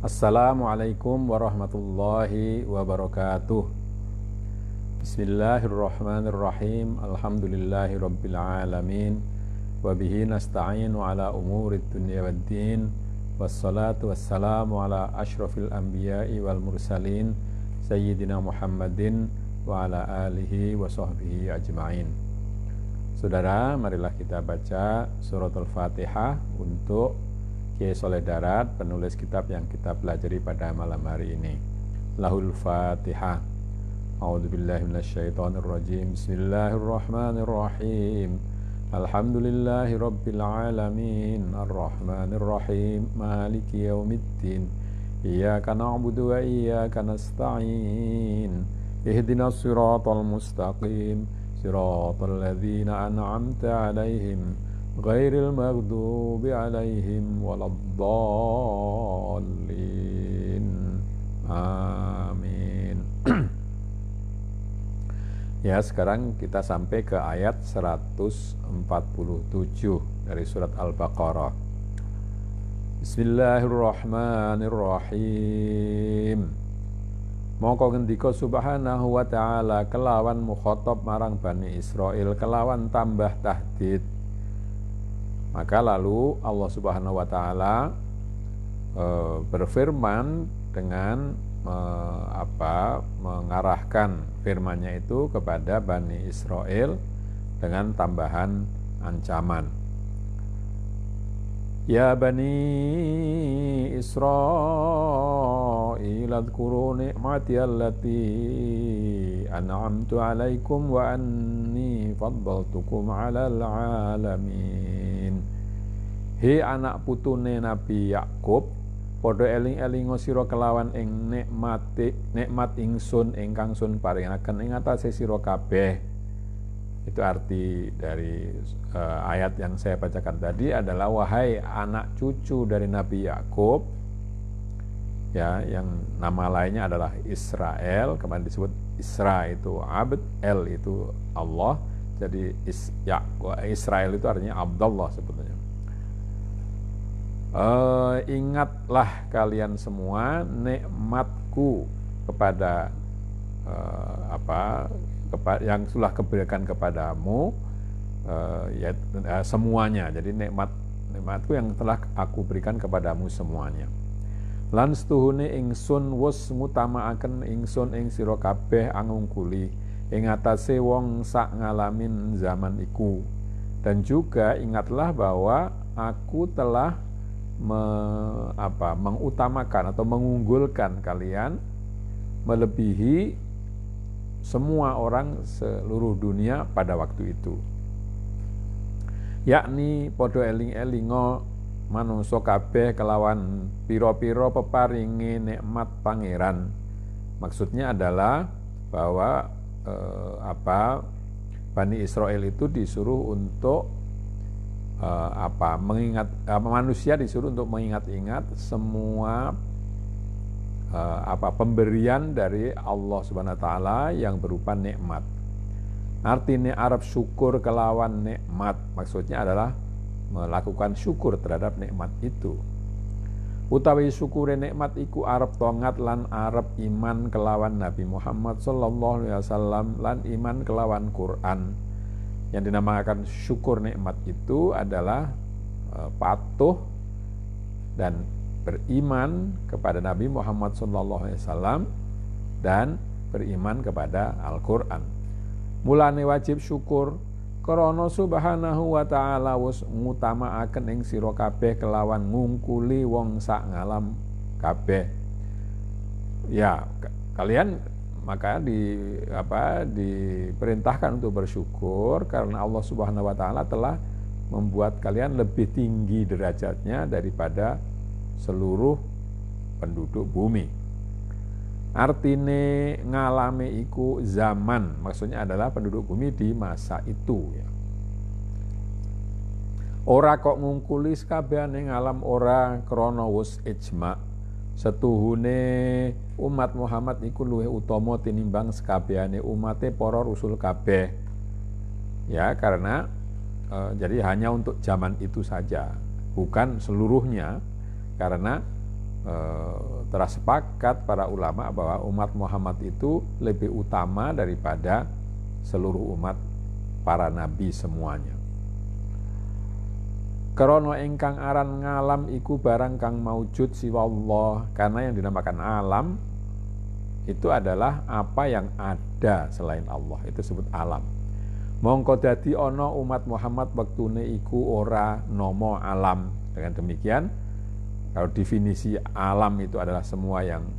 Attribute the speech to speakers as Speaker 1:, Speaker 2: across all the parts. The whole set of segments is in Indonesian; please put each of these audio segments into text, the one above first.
Speaker 1: Assalamualaikum warahmatullahi wabarakatuh. Bismillahirrahmanirrahim. Alhamdulillahi rabbil alamin. Wabihi nasta'inu ala umurid dunya waddin. Wassalatu wassalamu ala ashrafil anbiya'i wal mursalin Sayyidina Muhammadin wa ala alihi wa sahbihi ajma'in. Saudara, marilah kita baca surat Al-Fatihah untuk Kiai Soleh Darat, penulis kitab yang kita pelajari pada malam hari ini. Lahul Fatihah. A'udzubillahi minasyaitonirrajim. Bismillahirrahmanirrahim. Alhamdulillahi rabbil alamin. Arrahmanirrahim. Maliki yaumiddin. Iyyaka na'budu wa iyyaka nasta'in. Ihdinas siratal mustaqim. Siratal ladzina an'amta 'alaihim ghairil maghdubi 'alaihim waladdallin. Amin. Ya, sekarang kita sampai ke ayat 147 dari surat Al-Baqarah. Bismillahirrahmanirrahim. Mongko ngendika subhanahu wa ta'ala kelawan mukhatab marang Bani Israil kelawan tambah tahdid. Maka lalu Allah Subhanahu wa taala berfirman dengan mengarahkan firman-Nya itu kepada Bani Israil dengan tambahan ancaman. Ya Bani Israil adhkuru ni'mati allati an'amtu 'alaikum wa anni faddaltukum 'alal 'alamin. He anak putune Nabi Yakub, padha eling-elinga sira kelawan ing nikmat ingsun ingkang sun paringaken ing atase sira kabeh. Itu arti dari ayat yang saya bacakan tadi adalah wahai anak cucu dari Nabi Yakub, ya, yang nama lainnya adalah Israel, kemarin disebut Isra itu abd, El itu Allah, jadi Israel itu artinya Abdullah sebetulnya. Ingatlah kalian semua nikmatku kepada yang telah kuberikan kepadamu, semuanya. Jadi nikmatku yang telah aku berikan kepadamu semuanya. Lan setuhune ingsun wus ngutamaaken ingsun ing sira kabeh angungkuli ing atase wong sak ngalamin zaman iku. Dan juga ingatlah bahwa aku telah mengutamakan atau mengunggulkan kalian melebihi semua orang seluruh dunia pada waktu itu. Yakni padha eling-elinga manungsa kabeh kelawan pira-pira peparinge nikmat pangeran. Maksudnya adalah bahwa Bani Israil itu disuruh untuk manusia disuruh untuk mengingat-ingat semua pemberian dari Allah Subhanahu wa taala yang berupa nikmat. Artinya Arab syukur kelawan nikmat, maksudnya adalah melakukan syukur terhadap nikmat itu. Utawi syukure nikmat iku arep tongat lan arep iman kelawan Nabi Muhammad sallallahu alaihi wasallam lan iman kelawan Quran. Yang dinamakan syukur nikmat itu adalah patuh dan beriman kepada Nabi Muhammad SAW dan beriman kepada Al-Quran. Mulane wajib syukur krana subhanahu wa ta'ala wis ngutamaaken ing sira kabeh kelawan ngungkuli wong sak ngalam kabeh. Ya, kalian maka diperintahkan untuk bersyukur karena Allah Subhanahu wa taala telah membuat kalian lebih tinggi derajatnya daripada seluruh penduduk bumi. Artine ngalame iku zaman, maksudnya adalah penduduk bumi di masa itu, ya. Ora kok ngungkuli sakabehane ngalam ora krana wis ijma. Setuhune umat Muhammad iku luwih utama tinimbang sakabehane umate para rasul kabeh. Ya, karena jadi hanya untuk zaman itu saja, bukan seluruhnya, karena telah sepakat para ulama bahwa umat Muhammad itu lebih utama daripada seluruh umat para nabi semuanya. Krana ingkang aran ngalam iku barang kang maujud siwa Allah, karena yang dinamakan alam itu adalah apa yang ada selain Allah, itu disebut alam. Mongko dadi ana umat Muhammad wektune iku ora nama alam. Dengan demikian, kalau definisi alam itu adalah semua yang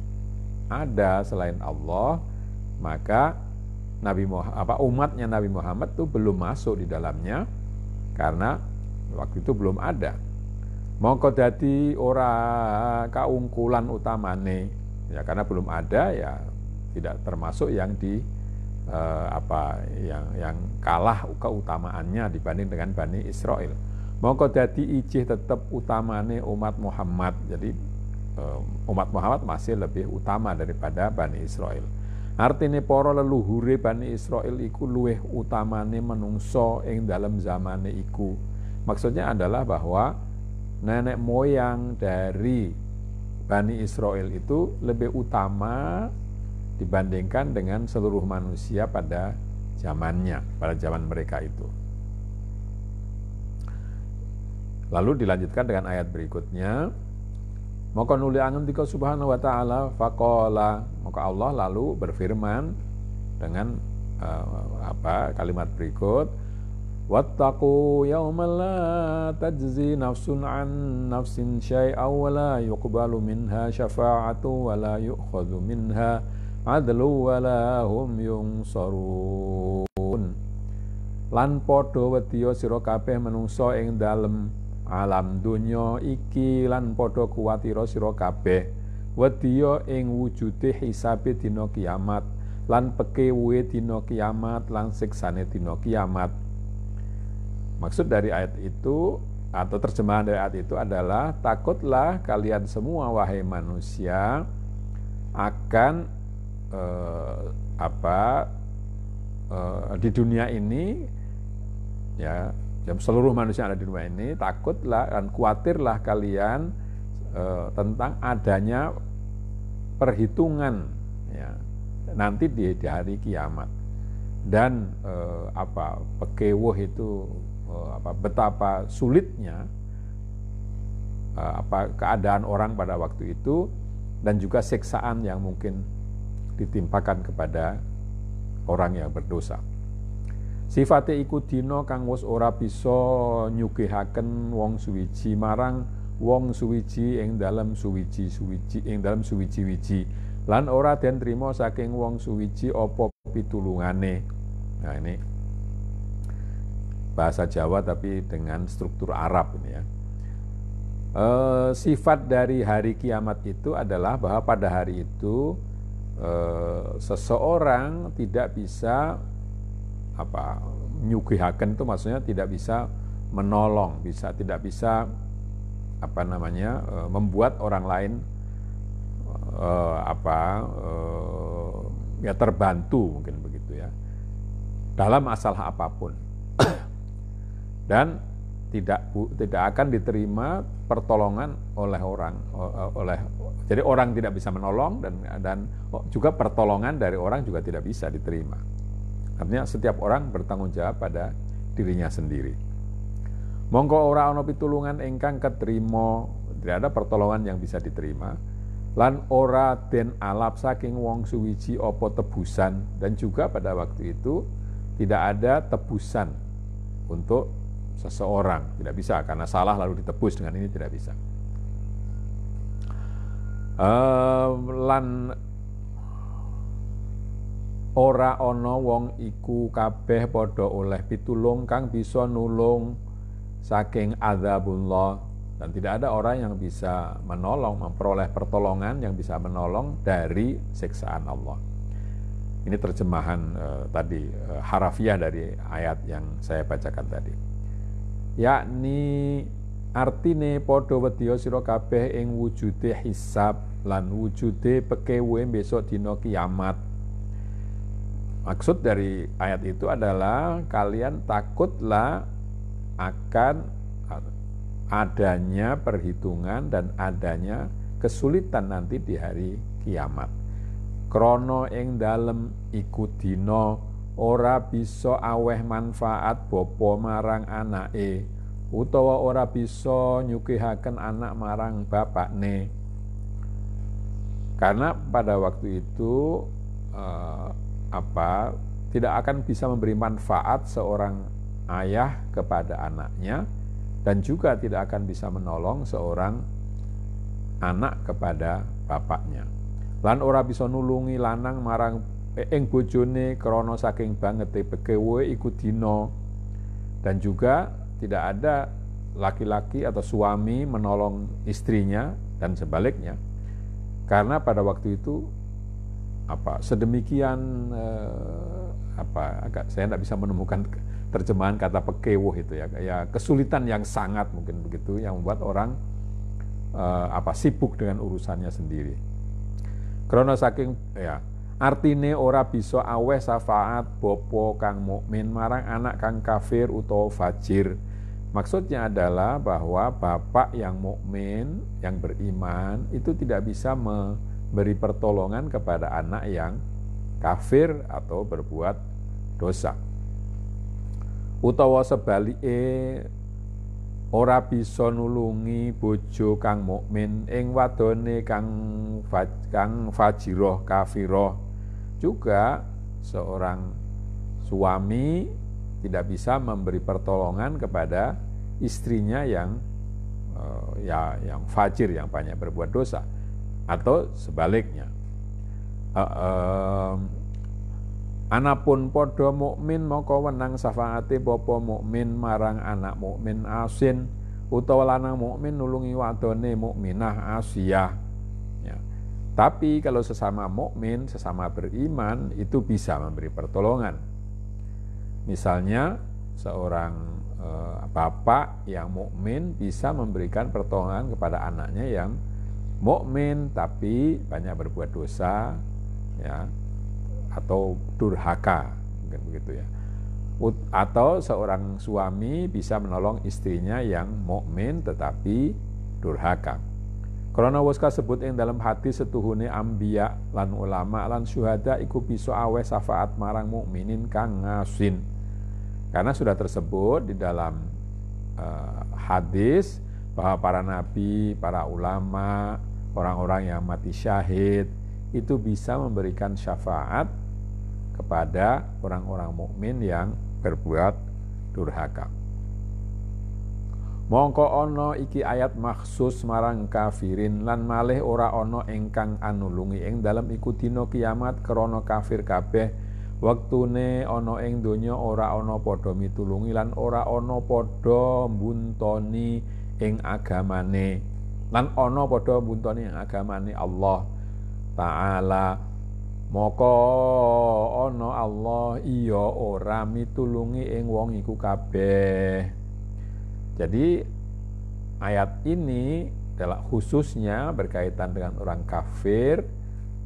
Speaker 1: ada selain Allah, maka umatnya Nabi Muhammad itu belum masuk di dalamnya karena waktu itu belum ada. Mongko dadi ora kaungkulan utamane, ya karena belum ada, ya tidak termasuk yang yang kalah keutamaannya dibanding dengan Bani Israel. Mongko dadi ijih tetep utamane umat Muhammad. Jadi umat Muhammad masih lebih utama daripada Bani Israel. Artine para leluhure Bani Israel iku luwih utamane menungso ing dalam zamane iku. Maksudnya adalah bahwa nenek moyang dari Bani Israel itu lebih utama dibandingkan dengan seluruh manusia pada zamannya, pada zaman mereka itu. Lalu dilanjutkan dengan ayat berikutnya. Maka nuli angendika subhanahu wa ta'ala faqala, maka Allah lalu berfirman dengan kalimat berikut, wattaqu yawman la tajzi nafsun an nafsin syai'an wa la yuqbalu minha syafa'atu wa la yu'khadhu minha adlu wa la hum yunsarun. Lan padha wedya sira kabeh manungsa ing dalem alam donya iki, lan padha kuwatira sira kabeh wedya ing wujude hisabe dina kiamat, lan pekewe dina kiamat, lan siksane dina kiamat. Maksud dari ayat itu atau terjemahan dari ayat itu adalah, takutlah kalian semua wahai manusia akan di dunia ini, ya seluruh manusia yang ada di dunia ini, takutlah dan khawatirlah kalian tentang adanya perhitungan, ya, nanti di hari kiamat, dan pekewuh itu betapa sulitnya keadaan orang pada waktu itu, dan juga siksaan yang mungkin ditimpakan kepada orang yang berdosa. Sifate iku dina kang wis ora bisa nyugihaken wong suwiji marang wong suwiji ing dalam suwiji-wiji, lan ora den trima saking wong suwiji apa pitulungane. Nah, ini bahasa Jawa tapi dengan struktur Arab ini, ya. Sifat dari hari kiamat itu adalah bahwa pada hari itu seseorang tidak bisa nyugihaken, itu maksudnya tidak bisa menolong, tidak bisa membuat orang lain terbantu, mungkin begitu, ya, dalam masalah apapun. Dan tidak akan diterima pertolongan oleh orang, jadi orang tidak bisa menolong, dan juga pertolongan dari orang juga tidak bisa diterima. Artinya setiap orang bertanggung jawab pada dirinya sendiri. Mongko ora ana pitulungan ingkang ketrima, tidak ada pertolongan yang bisa diterima, lan ora den alap saking wong suwiji apa tebusan, dan juga pada waktu itu tidak ada tebusan untuk seseorang, tidak bisa, karena salah lalu ditebus dengan ini tidak bisa. Lan ora ana wong iku kabeh padha oleh pitulung kang bisa nulung saking azabullah, dan tidak ada orang yang bisa menolong, memperoleh pertolongan yang bisa menolong dari siksaan Allah. Ini terjemahan harafiah dari ayat yang saya bacakan tadi. Yakni artine padha wedya sira kabeh ing wujude hisab lan wujude pekewe besok dina kiamat. Maksud dari ayat itu adalah kalian takutlah akan adanya perhitungan dan adanya kesulitan nanti di hari kiamat. Krana ing dalem iku dina ora bisa aweh manfaat bapa marang anake utawa ora bisa nyugihaken anak marang bapakne. Karena pada waktu itu tidak akan bisa memberi manfaat seorang ayah kepada anaknya, dan juga tidak akan bisa menolong seorang anak kepada bapaknya. Lan ora bisa nulungi lanang marang ing bojone krana saking bangete pekewe iku dina, dan juga tidak ada laki-laki atau suami menolong istrinya dan sebaliknya. Karena pada waktu itu sedemikian saya tidak bisa menemukan terjemahan kata pekewuh itu ya kesulitan yang sangat mungkin begitu yang membuat orang sibuk dengan urusannya sendiri. Krana saking artine ora bisa aweh syafaat bapa kang mukmin marang anak kang kafir utawa fajir. Maksudnya adalah bahwa bapak yang mukmin, yang beriman itu tidak bisa memberi pertolongan kepada anak yang kafir atau berbuat dosa. Utawa sebalike ora bisa nulungi bojo kang mukmin ing wadone kang fajirah kafirah. Juga seorang suami tidak bisa memberi pertolongan kepada istrinya yang fajir, yang banyak berbuat dosa, atau sebaliknya. Anapun padha mukmin maka wenang syafaate bapa mukmin marang anak mukmin asin utawa lanang mukmin nulungi wadone mukminah asiyah. Ya. Tapi kalau sesama mukmin, sesama beriman itu bisa memberi pertolongan. Misalnya seorang bapak yang mukmin bisa memberikan pertolongan kepada anaknya yang mukmin tapi banyak berbuat dosa, ya, atau durhaka, mungkin begitu ya. Atau seorang suami bisa menolong istrinya yang mukmin tetapi durhaka. Karena wis kasebut ing dalam hadis setuhune ambiya lan ulama lan syuhada iku bisa aweh syafaat marang mukminin kang ngasin. Karena sudah tersebut di dalam hadis bahwa para nabi, para ulama, orang-orang yang mati syahid itu bisa memberikan syafaat kepada orang-orang mukmin yang berbuat durhaka. Mongko ana iki ayat maksus marang kafirin lan malih ora ana ingkang anulungi ing dalem iku dina kiamat krana kafir kabeh wektune ana ing donya ora ana padha mitulungi lan ora ana padha mbuntoni ing agamane lan ana padha mbuntoni ing agamane Allah Ta'ala. Maka ana Allah iya ora mitulungi ing wong iku kabeh. Jadi ayat ini adalah khususnya berkaitan dengan orang kafir.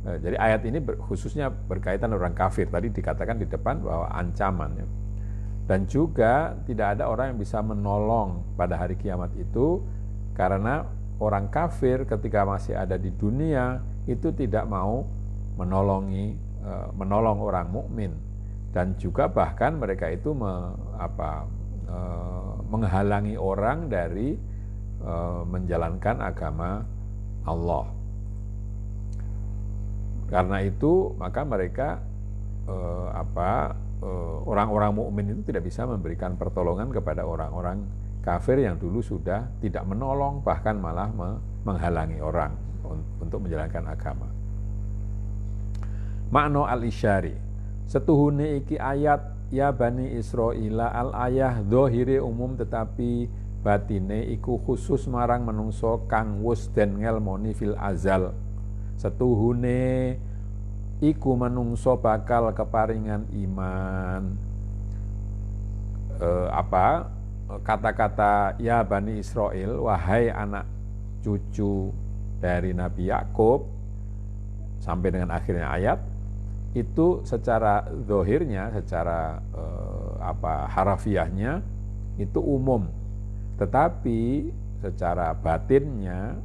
Speaker 1: Jadi ayat ini khususnya berkaitan dengan orang kafir. Tadi dikatakan di depan bahwa ancaman, ya. Dan juga tidak ada orang yang bisa menolong pada hari kiamat itu, karena orang kafir ketika masih ada di dunia itu tidak mau menolong orang mukmin, dan juga bahkan mereka itu menghalangi orang dari menjalankan agama Allah. Karena itu maka mereka orang-orang mukmin itu tidak bisa memberikan pertolongan kepada orang-orang kafir yang dulu sudah tidak menolong, bahkan malah menghalangi orang untuk menjalankan agama. Makna al-isyari setuhune iki ayat ya Bani Israila al-ayah zahire umum tetapi batine iku khusus marang menungso kang wus den ngelmoni fil azal. Setuhune iku menungso bakal keparingan iman. Kata-kata ya Bani Israil, wahai anak cucu dari Nabi Yakub sampai dengan akhirnya ayat itu secara zahirnya, secara harafiahnya itu umum, tetapi secara batinnya,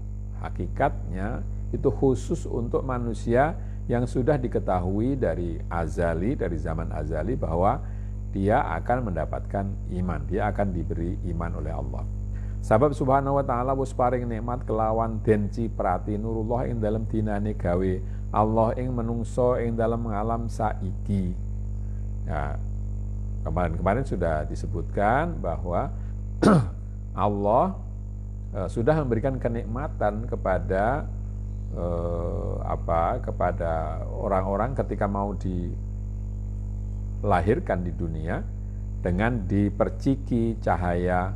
Speaker 1: hakikatnya itu khusus untuk manusia yang sudah diketahui dari azali, dari zaman azali bahwa dia akan mendapatkan iman, dia akan diberi iman oleh Allah. Sabab subhanahu wa ta'ala wis paring nikmat kelawan den ciprati nurullah ing dalam dinane gawe Allah ing menungso ing dalam alam saiki. Ya, kemarin sudah disebutkan bahwa Allah sudah memberikan kenikmatan kepada kepada orang-orang ketika mau dilahirkan di dunia dengan diperciki cahaya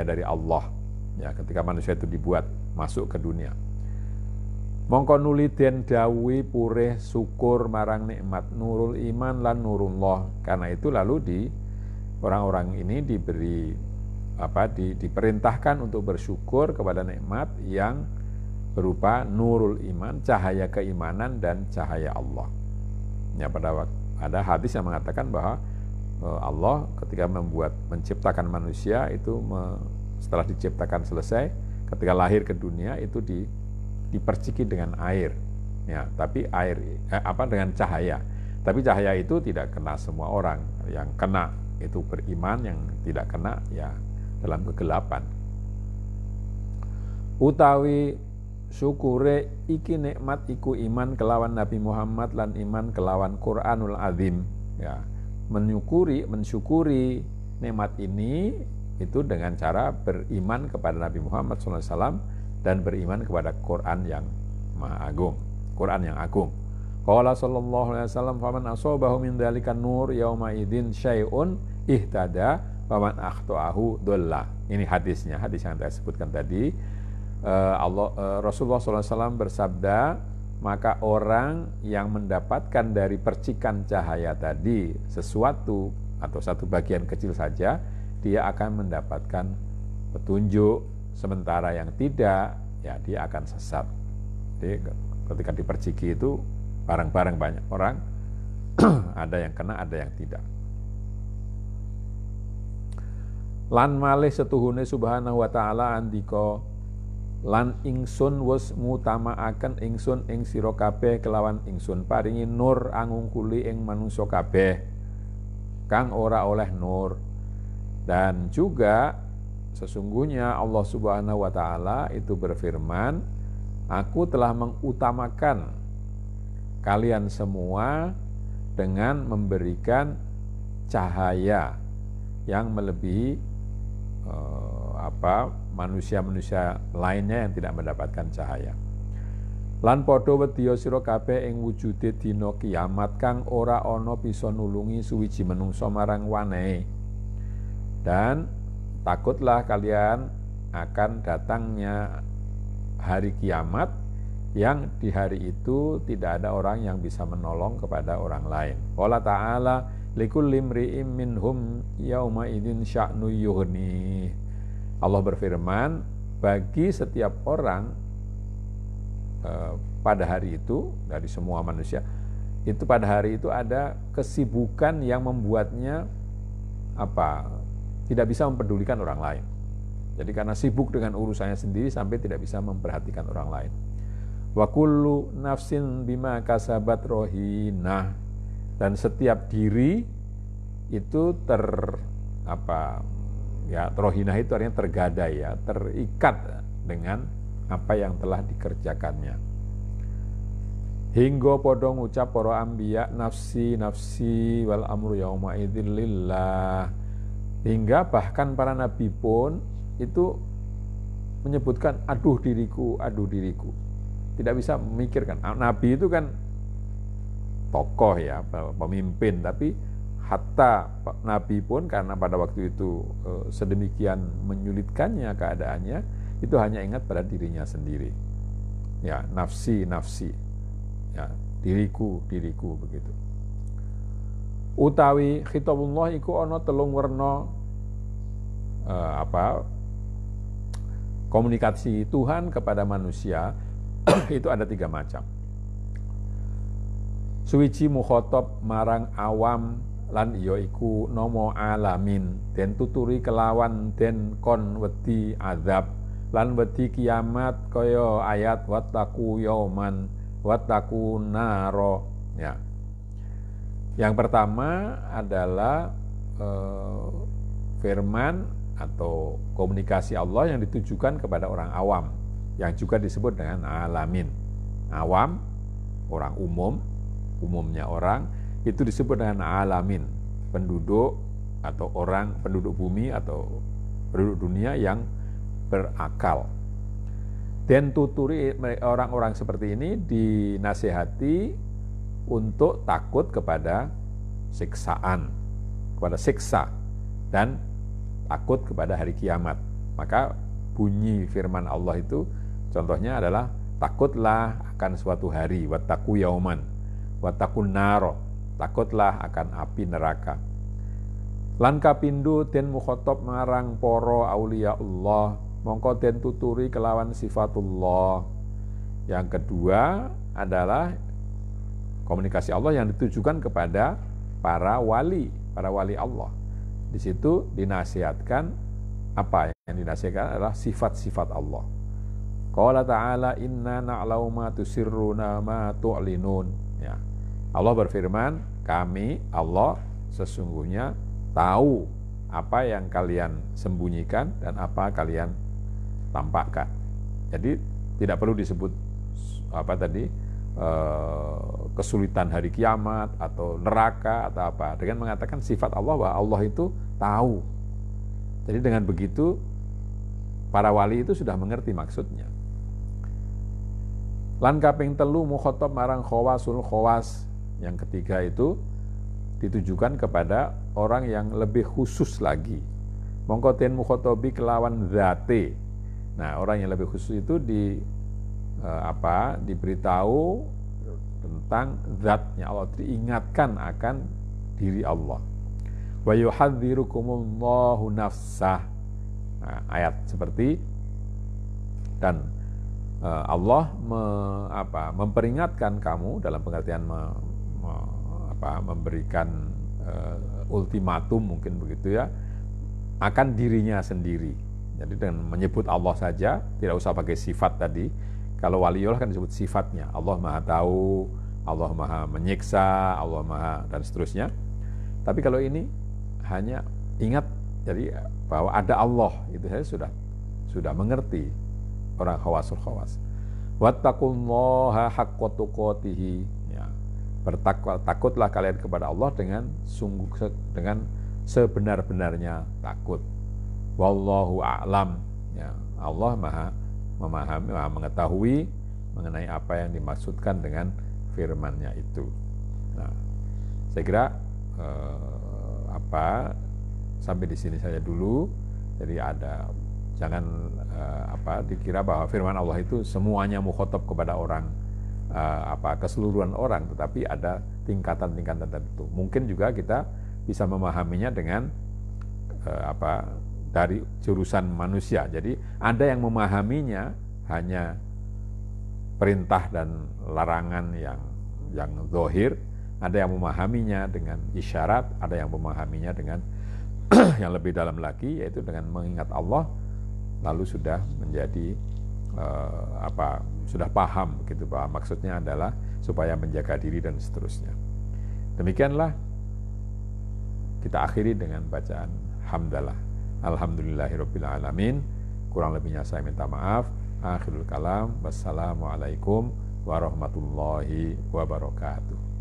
Speaker 1: dari Allah. Ya, ketika manusia itu dibuat masuk ke dunia. Mongko nuli den dawuhi purih syukur marang nikmat nurul iman lan nurullah. Karena itu lalu orang-orang ini diperintahkan untuk bersyukur kepada nikmat yang berupa nurul iman, cahaya keimanan dan cahaya Allah. Ya, ada hadis yang mengatakan bahwa Allah ketika menciptakan manusia itu setelah diciptakan selesai, ketika lahir ke dunia itu diperciki dengan air, ya, tapi dengan cahaya. Tapi cahaya itu tidak kena semua orang. Yang kena itu beriman, yang tidak kena ya dalam kegelapan. Utawi syukure iki nikmat iku iman kelawan Nabi Muhammad lan iman kelawan Quranul Azim. Ya, mensyukuri nikmat ini itu dengan cara beriman kepada Nabi Muhammad SAW dan beriman kepada Quran yang Maha Agung, Quran yang agung. Qala sallallahu alaihi wasallam faman asabahu min dzalika nur yauma idzin syai'un ihtada faman akhtaahu dhalla. Ini hadisnya, hadis yang saya sebutkan tadi. Rasulullah SAW bersabda, maka orang yang mendapatkan dari percikan cahaya tadi sesuatu atau satu bagian kecil saja, dia akan mendapatkan petunjuk. Sementara yang tidak, ya dia akan sesat. Jadi ketika diperciki itu barang-barang banyak orang, ada yang kena, ada yang tidak. Lan malih setuhune subhanahu wa ta'ala andika lan ingsun wis ngutamakaken ingsun ing sira kabeh kelawan ingsun paringi nur angungkuli ing manungsa kabeh kang ora oleh nur. Dan juga sesungguhnya Allah Subhanahu wa ta'ala itu berfirman, aku telah mengutamakan kalian semua dengan memberikan cahaya yang melebihi manusia-manusia lainnya yang tidak mendapatkan cahaya. Lan padha wedya sira kabeh ing wujude dina kiamat kang ora ana bisa nulungi suwiji menungsa marang wanehe. Dan takutlah kalian akan datangnya hari kiamat yang di hari itu tidak ada orang yang bisa menolong kepada orang lain. Qala ta'ala likulli imri'in minhum yauma idzin sya'nu yughni. Allah berfirman, bagi setiap orang pada hari itu, dari semua manusia, itu pada hari itu ada kesibukan yang membuatnya tidak bisa mempedulikan orang lain. Jadi karena sibuk dengan urusannya sendiri sampai tidak bisa memperhatikan orang lain. Wa kullu nafsin bima kasabat rohinah. Dan setiap diri itu rohinah itu artinya tergadai, ya, terikat dengan apa yang telah dikerjakannya. Hingga padha ngucap para anbiya nafsi nafsi wal amru yauma idzin lillah. Hingga bahkan para nabi pun itu menyebutkan aduh diriku, aduh diriku. Tidak bisa memikirkan. Nabi itu kan tokoh, ya, pemimpin, tapi hatta Nabi pun karena pada waktu itu sedemikian menyulitkannya keadaannya, itu hanya ingat pada dirinya sendiri. Ya, nafsi, nafsi. Ya, diriku, diriku, begitu. Utawi khitabullah iku ana telung werna komunikasi Tuhan kepada manusia itu ada 3 macam. Suwiji mukhatab marang awam lan ya iku nama alamin den tuturi kelawan den kon wedi azab lan wedi kiamat kaya ayat wattaqu yauman wattaqu naro. Ya. Yang pertama adalah firman atau komunikasi Allah yang ditujukan kepada orang awam, yang juga disebut dengan alamin. Awam, orang umum, umumnya orang, itu disebut dengan alamin, penduduk atau orang, penduduk bumi atau penduduk dunia yang berakal. Dan tuturi orang-orang seperti ini dinasihati untuk takut kepada siksaan, kepada siksa, dan takut kepada hari kiamat. Maka bunyi firman Allah itu contohnya adalah takutlah akan suatu hari, wattaqu yauman, wattaqun naro, takutlah akan api neraka. Lan kapindho den mukhatab marang para auliya Allah, mongko den tuturi kelawan sifatullah. Yang kedua adalah komunikasi Allah yang ditujukan kepada para wali Allah. Di situ dinasihatkan, apa yang dinasihatkan adalah sifat-sifat Allah. Qala ta'ala inna na'lamu ma tusirruna ma tu'linun. Ya. Allah berfirman, kami Allah sesungguhnya tahu apa yang kalian sembunyikan dan apa kalian tampakkan. Jadi tidak perlu disebut kesulitan hari kiamat atau neraka atau apa, dengan mengatakan sifat Allah bahwa Allah itu tahu. Jadi dengan begitu para wali itu sudah mengerti maksudnya. Lan kaping telu mukhatab marang khawasul khawas. Yang ketiga itu ditujukan kepada orang yang lebih khusus lagi. Mongko ten mukhatabi kelawan zate. Nah, orang yang lebih khusus itu diberitahu tentang zatnya Allah, diingatkan akan diri Allah. Wa yuhadzirukumullahu nafsah. Nah, ayat seperti dan Allah memperingatkan kamu dalam pengertian memberikan ultimatum mungkin begitu ya, akan dirinya sendiri. Jadi dengan menyebut Allah saja, tidak usah pakai sifat tadi. Kalau waliullah kan disebut sifatnya, Allah Maha Tahu, Allah Maha Menyiksa, Allah Maha dan seterusnya. Tapi kalau ini hanya ingat, jadi bahwa ada Allah, itu saya sudah mengerti orang khawasul khawas. Wattaqullaha haqqa tuqatih. Ya. Takutlah kalian kepada Allah dengan sebenar-benarnya takut. Wallahu a'lam. Ya, Allah Maha memahami, Maha mengetahui mengenai apa yang dimaksudkan dengan firman-Nya itu. Nah, saya kira sampai di sini saja dulu. Jadi jangan dikira bahwa firman Allah itu semuanya mukhatab kepada orang keseluruhan orang, tetapi ada tingkatan-tingkatan tertentu. Mungkin juga kita bisa memahaminya dengan dari jurusan manusia. Jadi ada yang memahaminya hanya perintah dan larangan yang zahir, ada yang memahaminya dengan isyarat, ada yang memahaminya dengan yang lebih dalam lagi, yaitu dengan mengingat Allah, lalu sudah menjadi sudah paham gitu, bahwa maksudnya adalah supaya menjaga diri dan seterusnya. Demikianlah kita akhiri dengan bacaan hamdalah. Alhamdulillahirabbil alamin. Kurang lebihnya saya minta maaf. Akhirul kalam. Wassalamualaikum warahmatullahi wabarakatuh.